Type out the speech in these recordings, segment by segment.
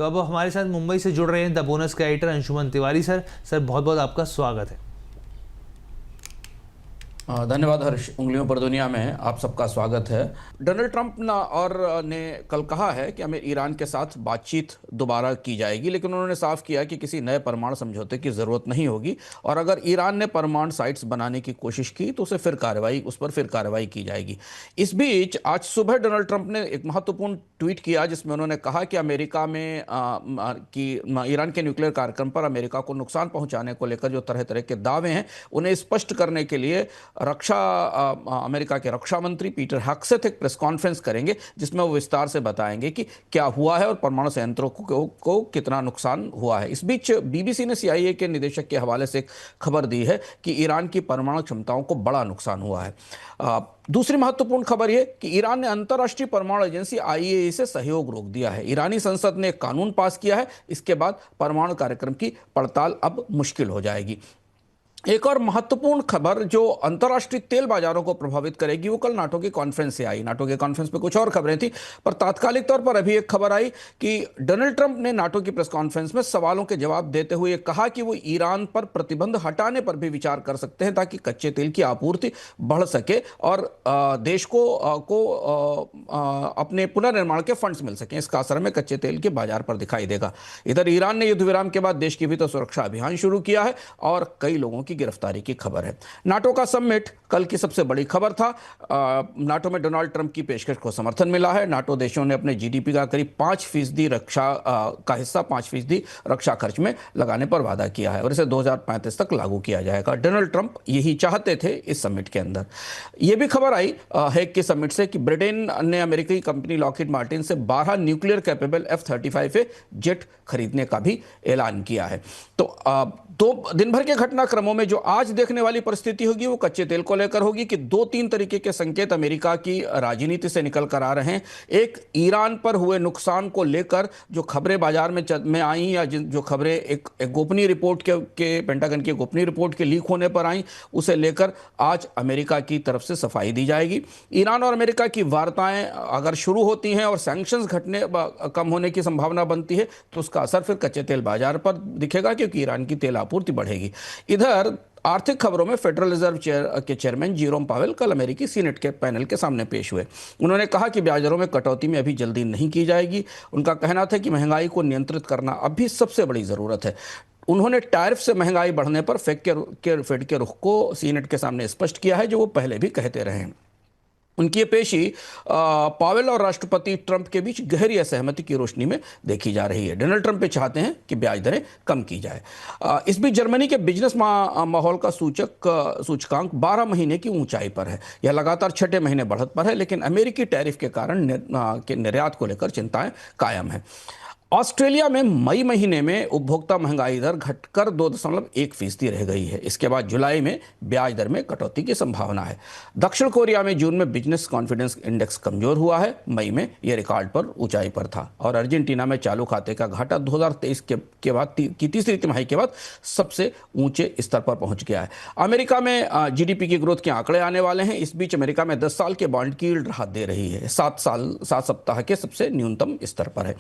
तो अब हमारे साथ मुंबई से जुड़ रहे हैं द बोनस का editor Anshuman Tiwari sir. Sir बहुत बहुत आपका स्वागत है। धन्यवाद हर्ष। उंगलियों पर दुनिया में आप सबका स्वागत है। डोनाल्ड ट्रंप ने कल कहा है कि हमें ईरान के साथ बातचीत दोबारा की जाएगी, लेकिन उन्होंने साफ किया कि किसी नए परमाणु समझौते की ज़रूरत नहीं होगी और अगर ईरान ने परमाणु साइट्स बनाने की कोशिश की तो उस पर फिर कार्रवाई की जाएगी। इस बीच आज सुबह डोनाल्ड ट्रंप ने एक महत्वपूर्ण ट्वीट किया जिसमें उन्होंने कहा कि अमेरिका में ईरान के न्यूक्लियर कार्यक्रम पर अमेरिका को नुकसान पहुंचाने को लेकर जो तरह तरह के दावे हैं उन्हें स्पष्ट करने के लिए अमेरिका के रक्षा मंत्री पीटर हेग्सेथ एक प्रेस कॉन्फ्रेंस करेंगे जिसमें वो विस्तार से बताएंगे कि क्या हुआ है और परमाणु संयंत्रों को कितना नुकसान हुआ है। इस बीच बीबीसी ने सीआईए के निदेशक के हवाले से एक खबर दी है कि ईरान की परमाणु क्षमताओं को बड़ा नुकसान हुआ है। दूसरी महत्वपूर्ण खबर यह कि ईरान ने अंतर्राष्ट्रीय परमाणु एजेंसी आईएईए से सहयोग रोक दिया है। ईरानी संसद ने एक कानून पास किया है। इसके बाद परमाणु कार्यक्रम की पड़ताल अब मुश्किल हो जाएगी। एक और महत्वपूर्ण खबर जो अंतर्राष्ट्रीय तेल बाजारों को प्रभावित करेगी वो कल नाटो की कॉन्फ्रेंस से आई। नाटो के कॉन्फ्रेंस में कुछ और खबरें थी, पर तात्कालिक तौर पर अभी एक खबर आई कि डोनाल्ड ट्रंप ने नाटो की प्रेस कॉन्फ्रेंस में सवालों के जवाब देते हुए कहा कि वो ईरान पर प्रतिबंध हटाने पर भी विचार कर सकते हैं ताकि कच्चे तेल की आपूर्ति बढ़ सके और देश को अपने पुनर्निर्माण के फंड्स मिल सकें। इसका असर में कच्चे तेल के बाजार पर दिखाई देगा। इधर ईरान ने युद्ध विराम के बाद देश के भीतर सुरक्षा अभियान शुरू किया है और कई लोगों की गिरफ्तारी की खबर है। नाटो का समिट कल की सबसे बड़ी खबर था। नाटो में डोनाल्ड ट्रंप की पेशकश को समर्थन मिला है। नाटो देशों ने अपने जीडीपी का करीब 5% रक्षा का हिस्सा 5% रक्षा खर्च में लगाने पर वादा किया है और इसे 2035 तक लागू किया जाएगा। डोनाल्ड ट्रंप यही चाहते थे इस समिट के अंदर। यह भी खबर आई हेग के समिट से कि ब्रिटेन ने अमेरिकी कंपनी लॉकहीड मार्टिन से 12 न्यूक्लियर कैपेबल F-35 जेट खरीदने का भी ऐलान किया है। तो दिन भर के घटनाक्रमों में जो आज देखने वाली परिस्थिति होगी वो कच्चे तेल को लेकर होगी कि 2-3 तरीके के संकेत अमेरिका की राजनीति से निकल कर आ रहे हैं। एक, ईरान पर हुए नुकसान को लेकर जो खबरें बाजार में आई या जो खबरें एक गोपनीय रिपोर्ट के पेंटागन की गोपनीय रिपोर्ट के लीक होने पर आई, उसे लेकर आज अमेरिका की तरफ से सफाई दी जाएगी। ईरान और अमेरिका की वार्ताएं अगर शुरू होती हैं और सैंक्शंस कम होने की संभावना बनती है तो उसका असर फिर कच्चे तेल बाजार पर दिखेगा क्योंकि ईरान की तेल आपूर्ति बढ़ेगी। इधर आर्थिक खबरों में फेडरल रिजर्व के चेयरमैन जेरोम पावेल कल अमेरिकी सीनेट के पैनल के सामने पेश हुए। उन्होंने कहा कि ब्याज दरों में कटौती में अभी जल्दी नहीं की जाएगी। उनका कहना था कि महंगाई को नियंत्रित करना अभी सबसे बड़ी ज़रूरत है। उन्होंने टैरिफ से महंगाई बढ़ने पर फेड के रुख को सीनेट के सामने स्पष्ट किया है, जो वो पहले भी कहते रहे हैं। उनकी ये पेशी पावेल और राष्ट्रपति ट्रंप के बीच गहरी असहमति की रोशनी में देखी जा रही है। डोनाल्ड ट्रंप ये चाहते हैं कि ब्याज दरें कम की जाए। इस बीच जर्मनी के बिजनेस माहौल का सूचकांक 12 महीने की ऊंचाई पर है। यह लगातार 6ठे महीने बढ़त पर है, लेकिन अमेरिकी टैरिफ के कारण निर्यात को लेकर चिंताएं कायम है। ऑस्ट्रेलिया में मई महीने में उपभोक्ता महंगाई दर घटकर 2.1% रह गई है। इसके बाद जुलाई में ब्याज दर में कटौती की संभावना है। दक्षिण कोरिया में जून में बिजनेस कॉन्फिडेंस इंडेक्स कमजोर हुआ है। मई में यह रिकॉर्ड पर ऊंचाई पर था और अर्जेंटीना में चालू खाते का घाटा 2023 के बाद की तीसरी तिमाही के बाद सबसे ऊंचे स्तर पर पहुंच गया है। अमेरिका में जीडीपी की ग्रोथ के आंकड़े आने वाले हैं। इस बीच अमेरिका में 10 साल के बॉन्ड की यील्ड राहत दे रही है, 7 सप्ताह के सबसे न्यूनतम स्तर पर है।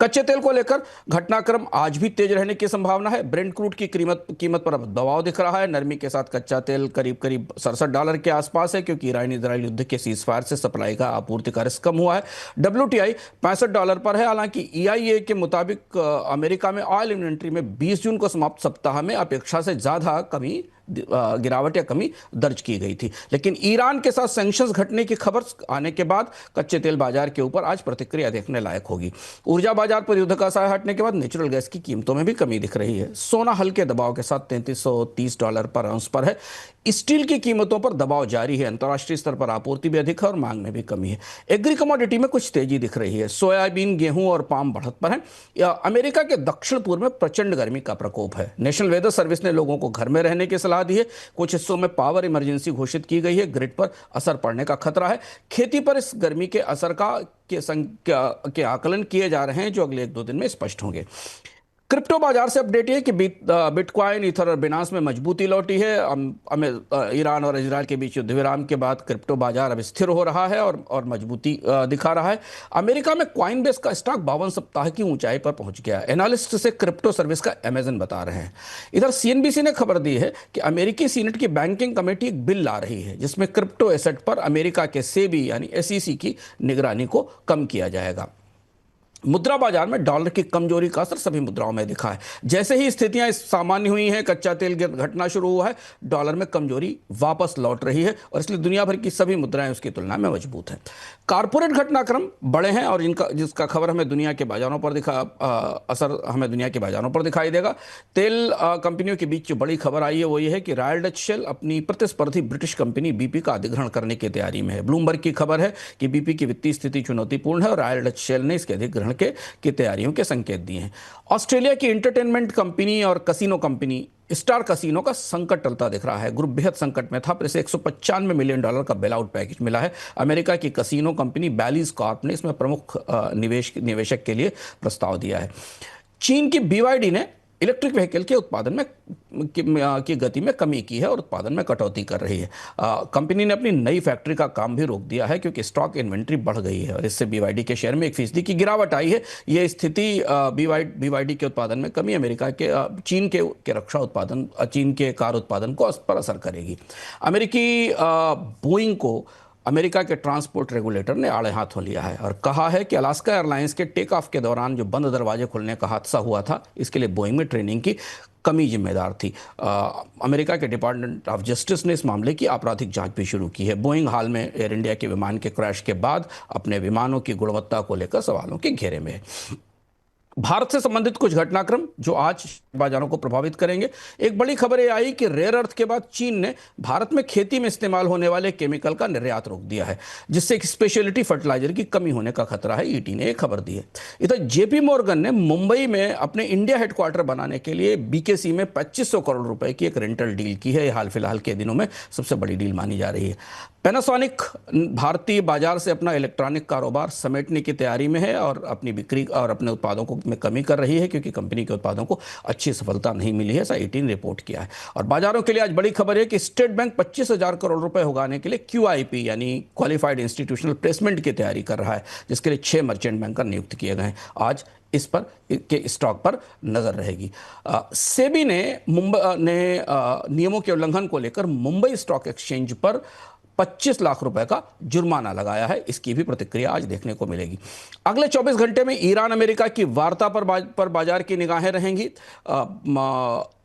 कच्चे तेल को लेकर घटनाक्रम आज भी तेज रहने की संभावना है। ब्रेंट क्रूड की कीमत पर अब दबाव दिख रहा है। नरमी के साथ कच्चा तेल करीब $67 के आसपास है क्योंकि ईरान इजरायल युद्ध के सीजफायर से सप्लाई का आपूर्ति का रिस्क कम हुआ है। WTI $65 पर है। हालांकि EIA के मुताबिक अमेरिका में ऑयल इन्वेंट्री में 20 जून को समाप्त सप्ताह में अपेक्षा से ज्यादा गिरावट या कमी दर्ज की गई थी, लेकिन ईरान के साथ सैंक्शंस घटने की खबर आने के बाद कच्चे तेल बाजार के ऊपर आज प्रतिक्रिया देखने लायक होगी। ऊर्जा बाजार पर युद्ध का साया हटने के बाद नेचुरल गैस की कीमतों में भी कमी दिख रही है। सोना हल्के दबाव के साथ $3330 पर आउंस पर है। स्टील की कीमतों पर दबाव जारी है। अंतर्राष्ट्रीय स्तर पर आपूर्ति भी अधिक है और मांग में भी कमी है। एग्री कमोडिटी में कुछ तेजी दिख रही है। सोयाबीन, गेहूं और पाम बढ़त पर है। अमेरिका के दक्षिण पूर्व में प्रचंड गर्मी का प्रकोप है। नेशनल वेदर सर्विस ने लोगों को घर में रहने की सलाह दी है। कुछ हिस्सों में पावर इमरजेंसी घोषित की गई है। ग्रिड पर असर पड़ने का खतरा है। खेती पर इस गर्मी के असर के आकलन किए जा रहे हैं जो अगले 1-2 दिन में स्पष्ट होंगे। क्रिप्टो बाजार से अपडेट ये कि बिटकॉइन, ईथर और बिनांस में मजबूती लौटी है। ईरान और इजरायल के बीच युद्ध विराम के बाद क्रिप्टो बाजार अब स्थिर हो रहा है और मजबूती दिखा रहा है। अमेरिका में कॉइनबेस का स्टॉक 52 सप्ताह की ऊंचाई पर पहुंच गया। एनालिस्ट से क्रिप्टो सर्विस का अमेजन बता रहे हैं। इधर सीएनबीसी ने खबर दी है कि अमेरिकी सीनेट की बैंकिंग कमेटी एक बिल ला रही है जिसमें क्रिप्टो एसेट पर अमेरिका के सेबी यानी एसईसी की निगरानी को कम किया जाएगा। मुद्रा बाजार में डॉलर की कमजोरी का असर सभी मुद्राओं में दिखा है। जैसे ही स्थितियां सामान्य हुई हैं, कच्चा तेल घटना शुरू हुआ है, डॉलर में कमजोरी वापस लौट रही है और इसलिए दुनिया भर की सभी मुद्राएं उसकी तुलना में मजबूत हैं। कारपोरेट घटनाक्रम बड़े हैं और जिसका खबर हमें दुनिया के बाजारों पर असर हमें दुनिया के बाजारों पर दिखाई देगा। तेल कंपनियों के बीच जो बड़ी खबर आई है वो ये है कि रॉयल डच शेल अपनी प्रतिस्पर्धी ब्रिटिश कंपनी बीपी का अधिग्रहण करने की तैयारी में है। ब्लूमबर्ग की खबर है कि बीपी की वित्तीय स्थिति चुनौतीपूर्ण है और रॉयल डच शेल ने इसके अधिग्रहण की तैयारियों के संकेत दिए हैं। ऑस्ट्रेलिया की एंटरटेनमेंट कंपनी और कसिनो कंपनी स्टार कसिनो का संकट टलता दिख रहा है। ग्रुप बेहद संकट में था, पर इसे $195 मिलियन का बेल आउट पैकेज मिला है। अमेरिका की कसिनो कंपनी बैलीज कॉर्प ने इसमें प्रमुख निवेशक के लिए प्रस्ताव दिया है। चीन की BYD ने इलेक्ट्रिक व्हीकल के उत्पादन में की गति में कमी की है और उत्पादन में कटौती कर रही है। कंपनी ने अपनी नई फैक्ट्री का काम भी रोक दिया है क्योंकि स्टॉक इन्वेंट्री बढ़ गई है और इससे BYD के शेयर में 1% की गिरावट आई है। यह स्थिति BYD के उत्पादन में कमी अमेरिका के चीन के रक्षा उत्पादन, चीन के कार उत्पादन को पर असर करेगी। अमेरिकी बोइंग को अमेरिका के ट्रांसपोर्ट रेगुलेटर ने आड़े हाथों लिया है और कहा है कि अलास्का एयरलाइंस के टेक ऑफ के दौरान जो बंद दरवाजे खुलने का हादसा हुआ था, इसके लिए बोइंग में ट्रेनिंग की कमी जिम्मेदार थी। अमेरिका के डिपार्टमेंट ऑफ जस्टिस ने इस मामले की आपराधिक जांच भी शुरू की है। बोइंग हाल में एयर इंडिया के विमान के क्रैश के बाद अपने विमानों की गुणवत्ता को लेकर सवालों के घेरे में है। भारत से संबंधित कुछ घटनाक्रम जो आज बाजारों को प्रभावित करेंगे। एक बड़ी खबर यह आई कि रेयर अर्थ के बाद चीन ने भारत में खेती में इस्तेमाल होने वाले केमिकल का निर्यात रोक दिया है, जिससे एक स्पेशलिटी फर्टिलाइजर की कमी होने का खतरा है। ईटी ने एक खबर दी है। इधर जेपी मॉर्गन ने मुंबई में अपने इंडिया हेडक्वार्टर बनाने के लिए BKC में 2500 करोड़ रुपए की एक रेंटल डील की है। हाल फिलहाल के दिनों में सबसे बड़ी डील मानी जा रही है। पैनासोनिक भारतीय बाजार से अपना इलेक्ट्रॉनिक कारोबार समेटने की तैयारी में है और अपनी बिक्री और अपने उत्पादों को में कमी कर रही है क्योंकि कंपनी के उत्पादों को अच्छी सफलता नहीं मिली है, ऐसा ईटी ने रिपोर्ट किया है। और बाजारों के लिए आज बड़ी खबर है कि स्टेट बैंक 25,000 करोड़ रुपए उगाने के लिए QIP यानी क्वालिफाइड इंस्टीट्यूशनल प्लेसमेंट की तैयारी कर रहा है, जिसके लिए 6 मर्चेंट बैंकर नियुक्त किए गए हैं। आज इस पर के स्टॉक पर नजर रहेगी। सेबी ने नियमों के उल्लंघन को लेकर मुंबई स्टॉक एक्सचेंज पर 25 लाख रुपए का जुर्माना लगाया है। इसकी भी प्रतिक्रिया आज देखने को मिलेगी। अगले 24 घंटे में ईरान अमेरिका की वार्ता पर बाजार की निगाहें रहेंगी।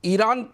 ईरान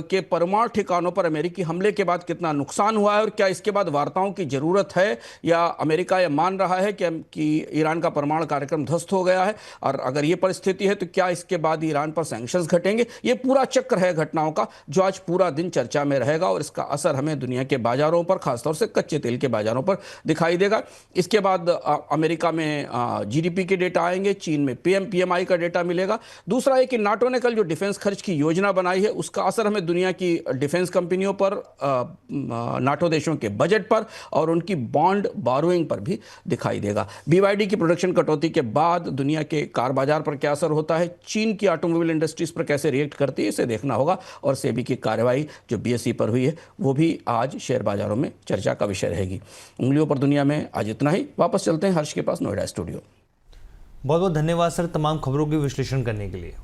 के परमाणु ठिकानों पर अमेरिकी हमले के बाद कितना नुकसान हुआ है और क्या इसके बाद वार्ताओं की जरूरत है, या अमेरिका यह मान रहा है कि ईरान का परमाणु कार्यक्रम ध्वस्त हो गया है, और अगर ये परिस्थिति है तो क्या इसके बाद ईरान पर सैंक्शंस घटेंगे। ये पूरा चक्र है घटनाओं का जो आज पूरा दिन चर्चा में रहेगा और इसका असर हमें दुनिया के बाजारों पर, खासतौर से कच्चे तेल के बाजारों पर दिखाई देगा। इसके बाद अमेरिका में GDP के डेटा आएंगे, चीन में PMI का डेटा मिलेगा। दूसरा है कि नाटो ने कल जो डिफेंस खर्च की योजना बनाई है उसका असर हमें दुनिया की डिफेंस कंपनियों पर, नाटो देशों के बजट पर और उनकी बॉन्ड बोरोइंग पर भी दिखाई देगा। BYD की प्रोडक्शन कटौती के बाद दुनिया के कार बाजार पर क्या असर होता है, चीन की ऑटोमोबाइल इंडस्ट्रीज पर कैसे रिएक्ट करती है, इसे देखना होगा। और सेबी की कार्रवाई जो BSE पर हुई है वो भी आज शेयर बाजारों में चर्चा का विषय रहेगी। उंगलियों पर दुनिया में आज इतना ही। वापस चलते हैं हर्ष के पास, नोएडा स्टूडियो। बहुत बहुत धन्यवाद सर तमाम खबरों के विश्लेषण करने के लिए।